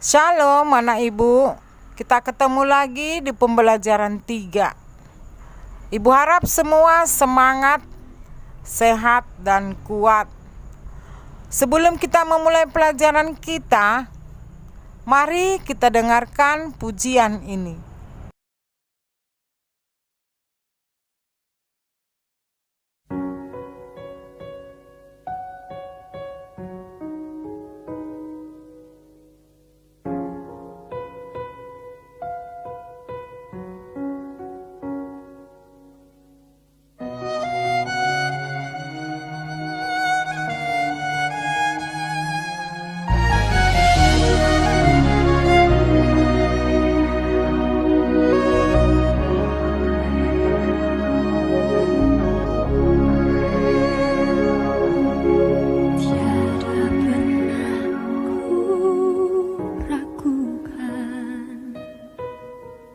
Shalom anak ibu, kita ketemu lagi di pembelajaran 3. Ibu harap semua semangat, sehat dan kuat. Sebelum kita memulai pelajaran kita, mari kita dengarkan pujian ini.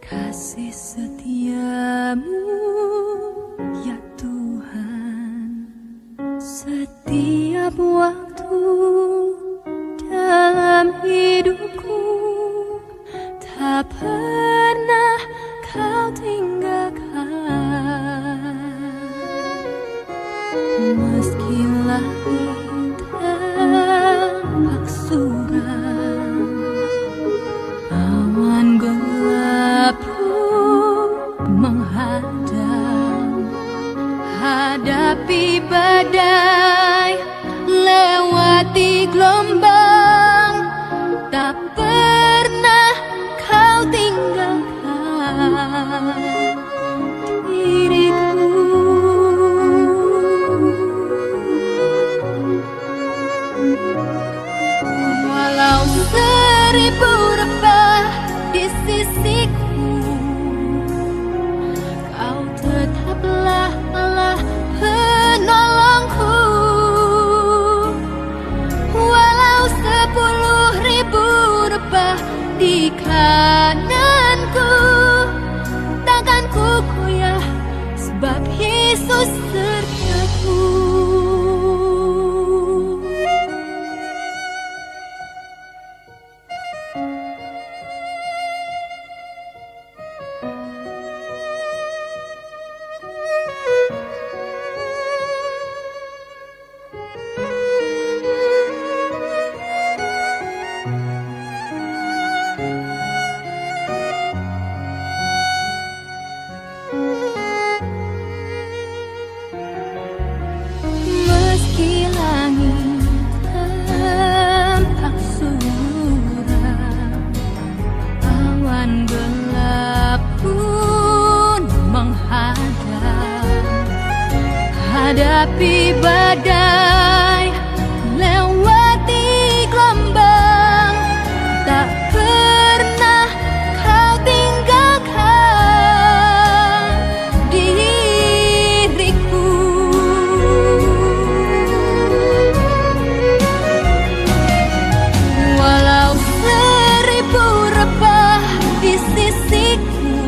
Kasih setiamu ya Tuhan, setiap waktu dalam hidupku, tak pernah kau tinggalkan. Meski langit tampak suram, awan gelap menghadang, hadapi badai, lewati gelombang, tak pernah kau tinggalkan diriku. Walau seribu rebah di sisiku, kau tetaplah Allah penolongku. Walau 10.000 rebah di kananku, takkan ku goyah sebab Yesus sertaku. Meski langit tampak suram, awan gelap pun menghadang, hadapi badai, lewati gelombang, tak pernah kau tinggalkan diriku. Walau 1000 rebah di sisiku,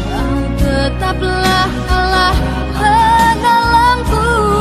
kau tetaplah Allah penolongku.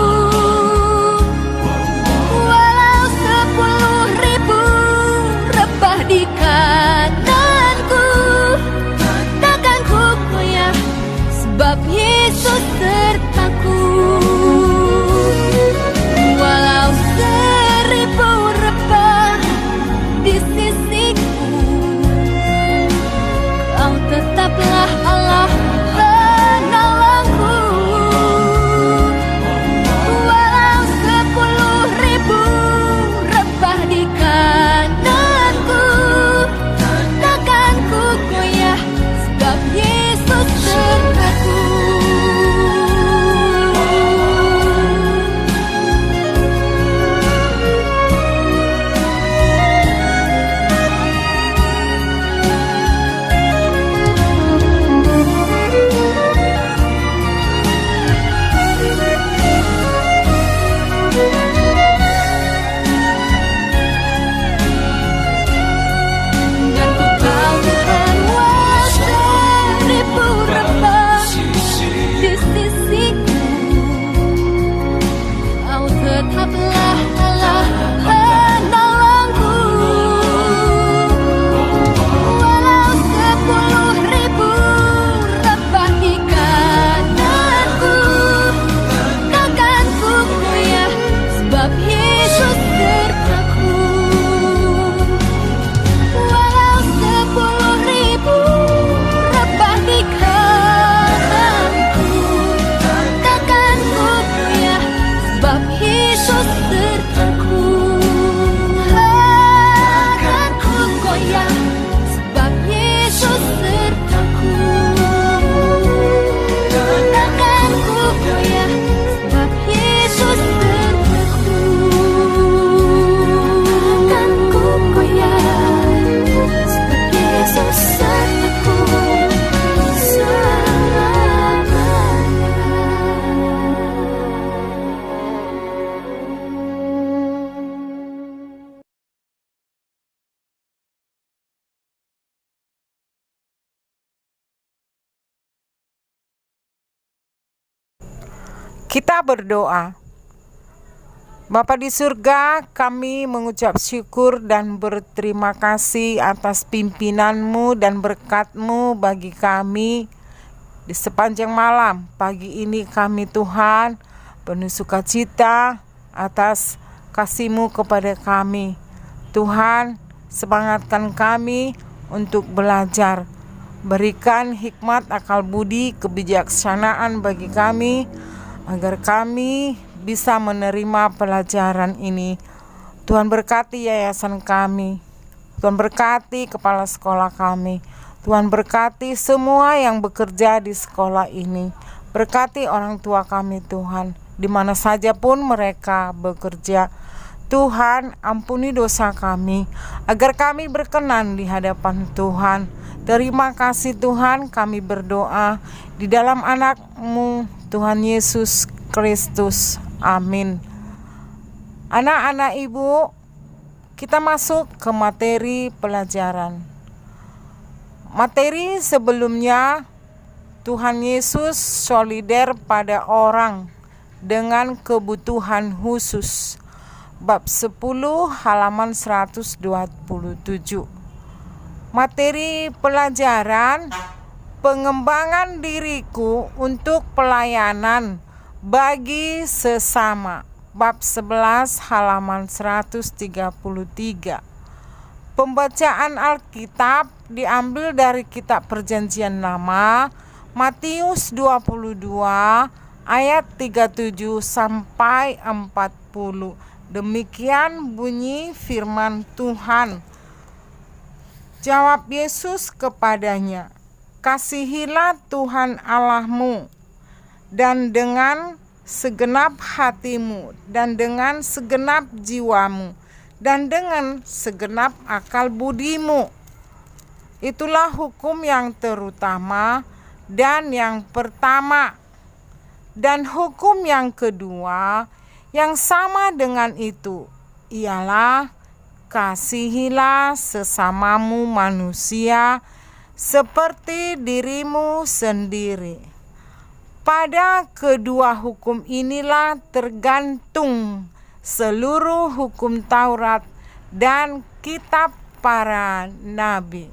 Kita berdoa. Bapa di surga, kami mengucap syukur dan berterima kasih atas pimpinan-Mu dan berkat-Mu bagi kami di sepanjang malam. Pagi ini kami Tuhan penuh sukacita atas kasih-Mu kepada kami. Tuhan, semangatkan kami untuk belajar. Berikan hikmat, akal budi, kebijaksanaan bagi kami agar kami bisa menerima pelajaran ini. Tuhan berkati yayasan kami. Tuhan berkati kepala sekolah kami. Tuhan berkati semua yang bekerja di sekolah ini. Berkati orang tua kami Tuhan, di mana saja pun mereka bekerja. Tuhan, ampuni dosa kami, agar kami berkenan di hadapan Tuhan. Terima kasih Tuhan, kami berdoa di dalam anak-Mu Tuhan Yesus Kristus. Amin. Anak-anak ibu, kita masuk ke materi pelajaran. Materi sebelumnya, Tuhan Yesus solider pada orang dengan kebutuhan khusus. Bab 10 halaman 127. Materi pelajaran pengembangan diriku untuk pelayanan bagi sesama. Bab 11 halaman 133. Pembacaan Alkitab diambil dari kitab Perjanjian Lama, Matius 22 ayat 37 sampai 40. Demikian bunyi firman Tuhan. Jawab Yesus kepadanya, "Kasihilah Tuhan Allahmu dan dengan segenap hatimu, dan dengan segenap jiwamu, dan dengan segenap akal budimu." Itulah hukum yang terutama dan yang pertama. Dan hukum yang kedua yang sama dengan itu ialah, kasihilah sesamamu manusia seperti dirimu sendiri. Pada kedua hukum inilah tergantung seluruh hukum Taurat dan kitab para nabi.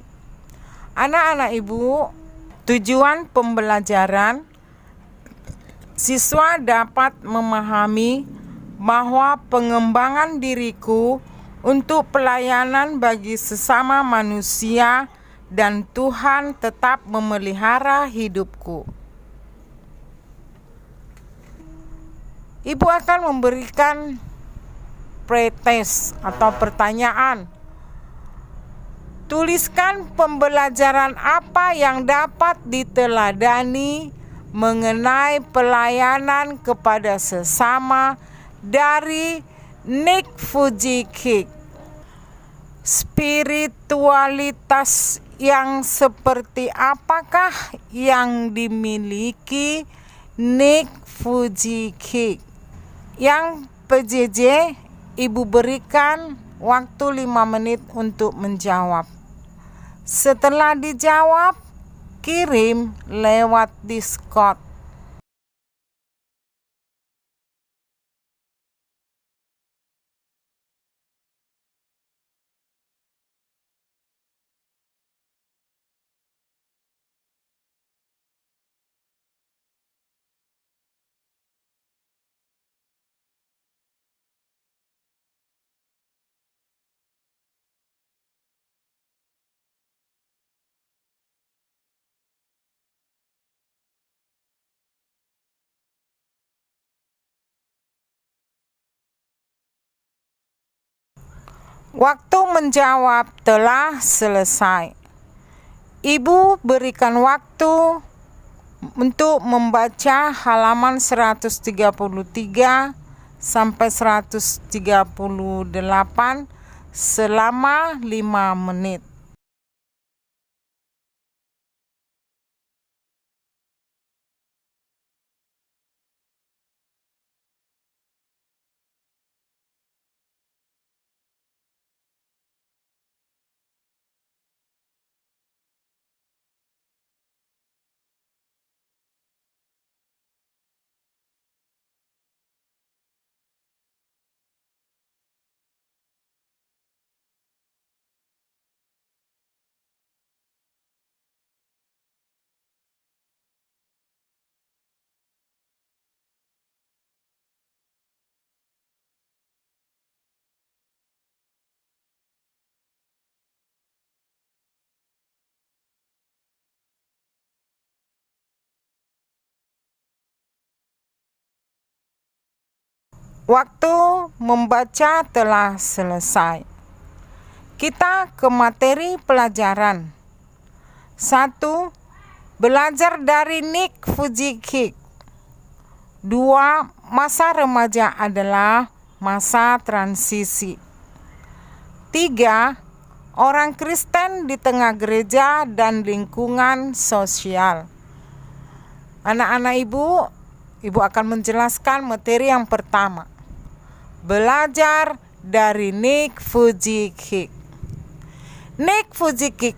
Anak-anak ibu, tujuan pembelajaran siswa dapat memahami bahwa pengembangan diriku untuk pelayanan bagi sesama manusia dan Tuhan tetap memelihara hidupku. Ibu akan memberikan pretest atau pertanyaan. Tuliskan pembelajaran apa yang dapat diteladani mengenai pelayanan kepada sesama dari Nick Fujikik. Spiritualitas yang seperti apakah yang dimiliki Nick Fujikik? Yang PJJ, ibu berikan waktu 5 menit untuk menjawab. Setelah dijawab, kirim lewat Discord. Waktu menjawab telah selesai. Ibu berikan waktu untuk membaca halaman 133 sampai 138 selama 5 menit. Waktu membaca telah selesai. Kita ke materi pelajaran. 1. Belajar dari Nick Vujicic. 2. Masa remaja adalah masa transisi. 3. Orang Kristen di tengah gereja dan lingkungan sosial. Anak-anak ibu akan menjelaskan materi yang pertama. Belajar dari Nick Vujicic. Nick Vujicic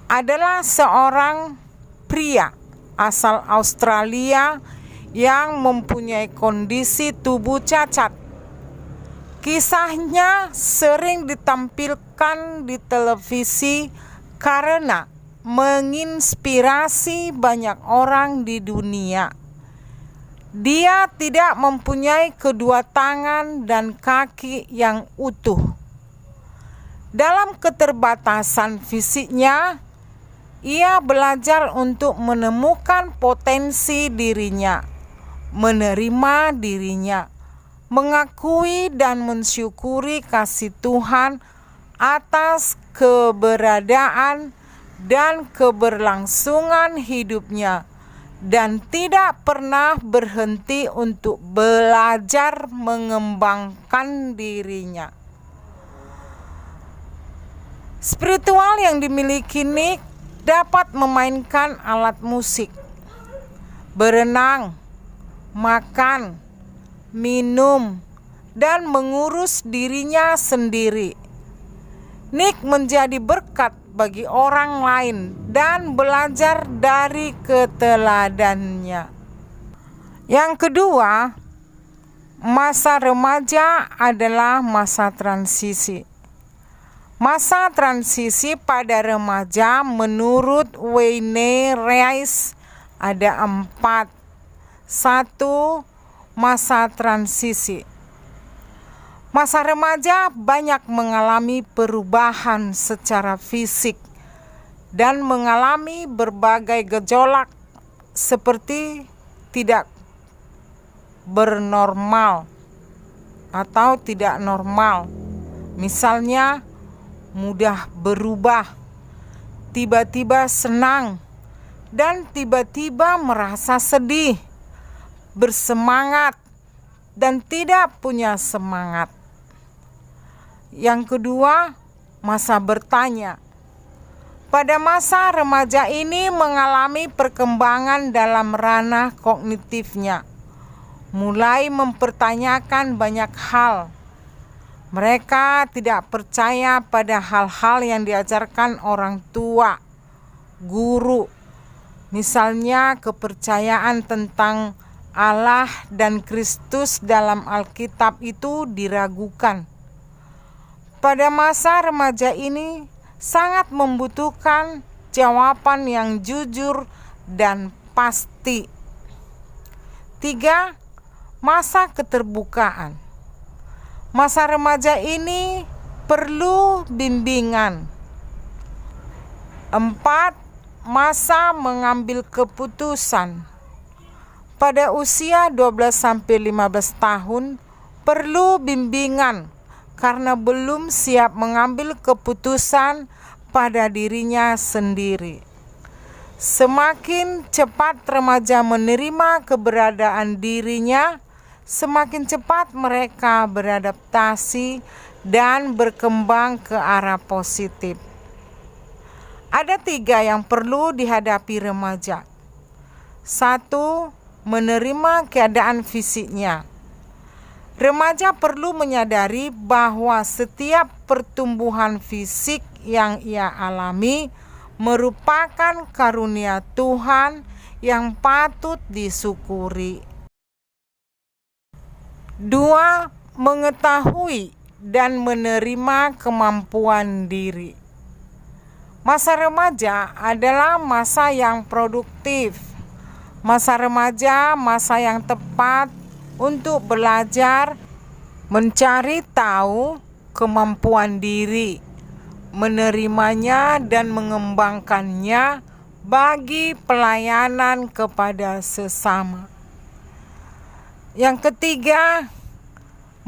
adalah seorang pria asal Australia yang mempunyai kondisi tubuh cacat. Kisahnya sering ditampilkan di televisi karena menginspirasi banyak orang di dunia. Dia tidak mempunyai kedua tangan dan kaki yang utuh. Dalam keterbatasan fisiknya, ia belajar untuk menemukan potensi dirinya, menerima dirinya, mengakui dan mensyukuri kasih Tuhan atas keberadaan dan keberlangsungan hidupnya, dan tidak pernah berhenti untuk belajar mengembangkan dirinya. Spiritual yang dimiliki Nick dapat memainkan alat musik, berenang, makan, minum, dan mengurus dirinya sendiri. Nick menjadi berkat bagi orang lain dan belajar dari keteladannya. Yang kedua, masa remaja adalah masa transisi. Masa transisi pada remaja menurut Wayne Rice ada 4. 1. Masa transisi. Masa remaja banyak mengalami perubahan secara fisik dan mengalami berbagai gejolak seperti tidak bernormal atau tidak normal. Misalnya, mudah berubah, tiba-tiba senang, dan tiba-tiba merasa sedih, bersemangat, dan tidak punya semangat. Yang kedua, masa bertanya. Pada masa remaja ini mengalami perkembangan dalam ranah kognitifnya, mulai mempertanyakan banyak hal. Mereka tidak percaya pada hal-hal yang diajarkan orang tua, guru. Misalnya kepercayaan tentang Allah dan Kristus dalam Alkitab itu diragukan. Pada masa remaja ini sangat membutuhkan jawaban yang jujur dan pasti. 3. Masa keterbukaan. Masa remaja ini perlu bimbingan. 4. Masa mengambil keputusan. Pada usia 12-15 tahun perlu bimbingan karena belum siap mengambil keputusan pada dirinya sendiri. Semakin cepat remaja menerima keberadaan dirinya, semakin cepat mereka beradaptasi dan berkembang ke arah positif. Ada 3 yang perlu dihadapi remaja. 1. Menerima keadaan fisiknya. Remaja perlu menyadari bahwa setiap pertumbuhan fisik yang ia alami merupakan karunia Tuhan yang patut disyukuri. 2. Mengetahui dan menerima kemampuan diri. Masa remaja adalah masa yang produktif. Masa remaja masa yang tepat untuk belajar, mencari tahu kemampuan diri, menerimanya dan mengembangkannya bagi pelayanan kepada sesama. Yang ketiga,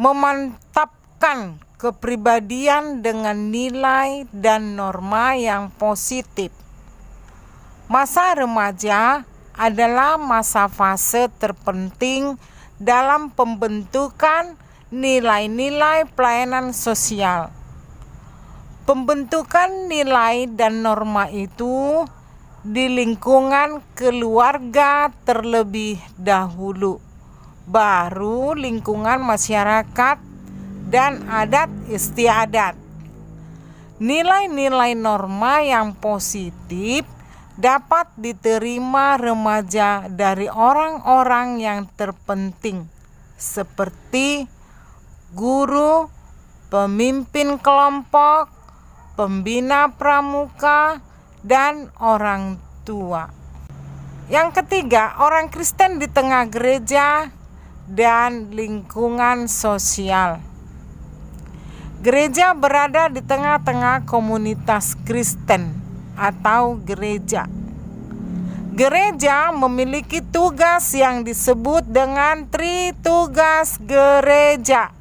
memantapkan kepribadian dengan nilai dan norma yang positif. Masa remaja adalah masa fase terpenting dalam pembentukan nilai-nilai pelayanan sosial. Pembentukan nilai dan norma itu di lingkungan keluarga terlebih dahulu, baru lingkungan masyarakat dan adat istiadat. Nilai-nilai norma yang positif dapat diterima remaja dari orang-orang yang terpenting seperti guru, pemimpin kelompok, pembina pramuka, dan orang tua. Yang ketiga, orang Kristen di tengah gereja dan lingkungan sosial. Gereja berada di tengah-tengah komunitas Kristen atau gereja. Gereja memiliki tugas yang disebut dengan tritugas gereja.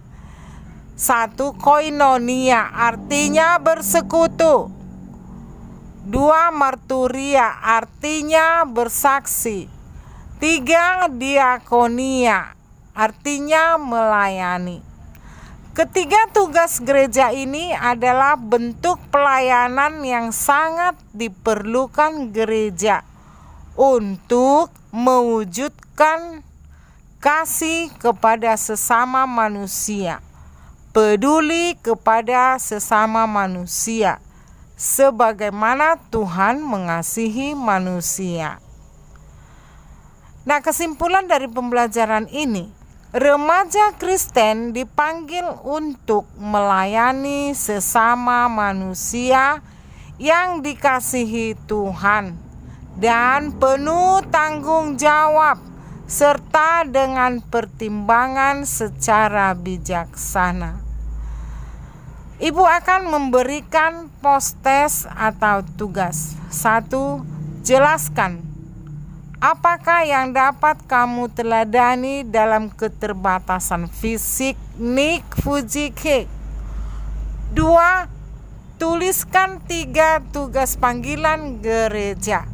1. Koinonia, artinya bersekutu. 2. Marturia, artinya bersaksi. 3. Diakonia, artinya melayani. Ketiga tugas gereja ini adalah bentuk pelayanan yang sangat diperlukan gereja untuk mewujudkan kasih kepada sesama manusia, peduli kepada sesama manusia, sebagaimana Tuhan mengasihi manusia. Nah, kesimpulan dari pembelajaran ini, remaja Kristen dipanggil untuk melayani sesama manusia yang dikasihi Tuhan dan penuh tanggung jawab serta dengan pertimbangan secara bijaksana. Ibu akan memberikan postes atau tugas. 1. Jelaskan apakah yang dapat kamu teladani dalam keterbatasan fisik Nik Fujike. 2. Tuliskan 3 tugas panggilan gereja.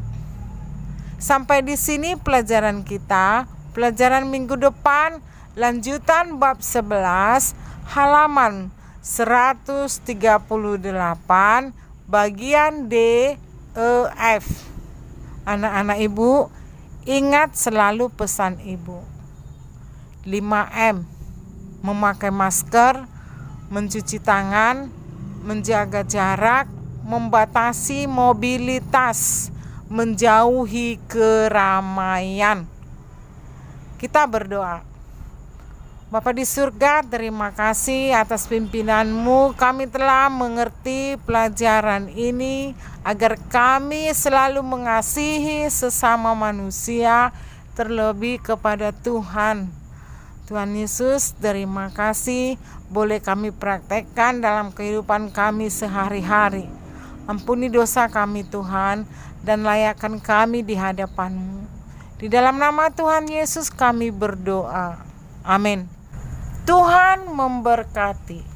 Sampai di sini pelajaran kita. Pelajaran minggu depan lanjutan bab 11 halaman 138 bagian D, E, F. Anak-anak ibu, ingat selalu pesan ibu. 5M, memakai masker, mencuci tangan, menjaga jarak, membatasi mobilitas, menjauhi keramaian. Kita berdoa. Bapa di surga, terima kasih atas pimpinanmu. Kami telah mengerti pelajaran ini agar kami selalu mengasihi sesama manusia, terlebih kepada Tuhan. Tuhan Yesus, terima kasih boleh kami praktekkan dalam kehidupan kami sehari-hari. Ampuni dosa kami Tuhan dan layakkan kami di hadapan-Mu. Di dalam nama Tuhan Yesus kami berdoa. Amin. Tuhan memberkati.